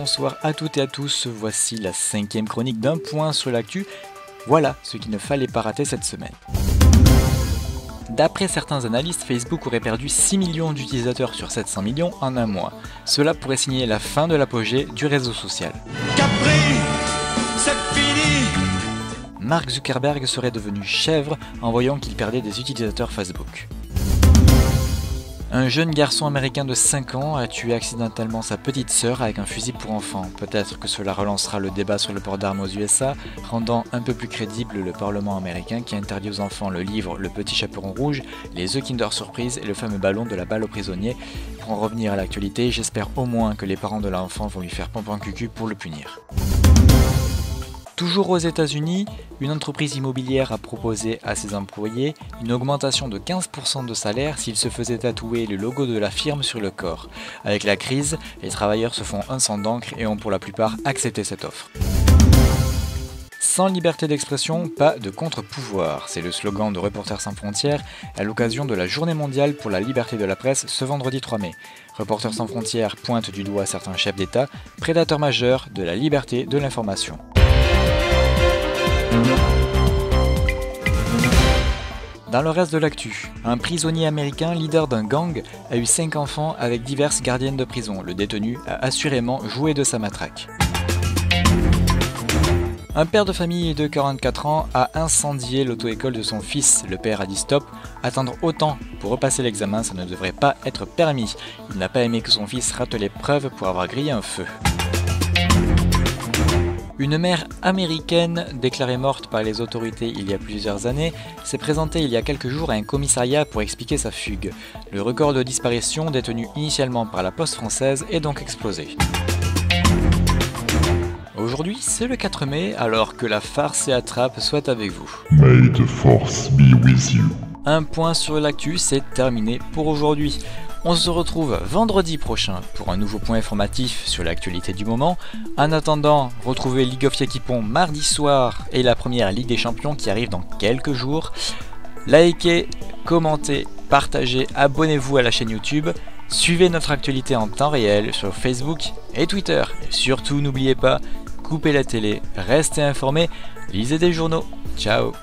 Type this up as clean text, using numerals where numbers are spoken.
bonsoir à toutes et à tous, voici la 5e chronique d'un point sur l'actu. Voilà ce qu'il ne fallait pas rater cette semaine. D'après certains analystes, Facebook aurait perdu 6 millions d'utilisateurs sur 700 millions en un mois. Cela pourrait signer la fin de l'apogée du réseau social. Capri, c'est fini. Mark Zuckerberg serait devenu chèvre en voyant qu'il perdait des utilisateurs Facebook. Un jeune garçon américain de 5 ans a tué accidentellement sa petite sœur avec un fusil pour enfants. Peut-être que cela relancera le débat sur le port d'armes aux USA, rendant un peu plus crédible le Parlement américain qui interdit aux enfants le livre Le Petit Chaperon Rouge, les œufs Kinder Surprise et le fameux ballon de la balle aux prisonniers. Pour en revenir à l'actualité, j'espère au moins que les parents de l'enfant vont lui faire pompon cucu pour le punir. Toujours aux États-Unis, une entreprise immobilière a proposé à ses employés une augmentation de 15% de salaire s'ils se faisaient tatouer le logo de la firme sur le corps. Avec la crise, les travailleurs se font un sang d'encre et ont pour la plupart accepté cette offre. Sans liberté d'expression, pas de contre-pouvoir. C'est le slogan de Reporters sans frontières à l'occasion de la Journée mondiale pour la liberté de la presse ce vendredi 3 mai. Reporters sans frontières pointe du doigt certains chefs d'État, prédateurs majeurs de la liberté de l'information. Dans le reste de l'actu, un prisonnier américain, leader d'un gang, a eu 5 enfants avec diverses gardiennes de prison. Le détenu a assurément joué de sa matraque. Un père de famille de 44 ans a incendié l'auto-école de son fils. Le père a dit stop, attendre autant pour repasser l'examen, ça ne devrait pas être permis. Il n'a pas aimé que son fils rate l'épreuve pour avoir grillé un feu. Une mère américaine, déclarée morte par les autorités il y a plusieurs années, s'est présentée il y a quelques jours à un commissariat pour expliquer sa fugue. Le record de disparition, détenu initialement par la Poste française, est donc explosé. Aujourd'hui, c'est le 4 mai, alors que la farce et attrape soit avec vous. May the force be with you. Un point sur l'actu, c'est terminé pour aujourd'hui. On se retrouve vendredi prochain pour un nouveau point informatif sur l'actualité du moment. En attendant, retrouvez League of Yakipon mardi soir et la première Ligue des Champions qui arrive dans quelques jours. Likez, commentez, partagez, abonnez-vous à la chaîne YouTube. Suivez notre actualité en temps réel sur Facebook et Twitter. Et surtout, n'oubliez pas, coupez la télé, restez informés, lisez des journaux. Ciao!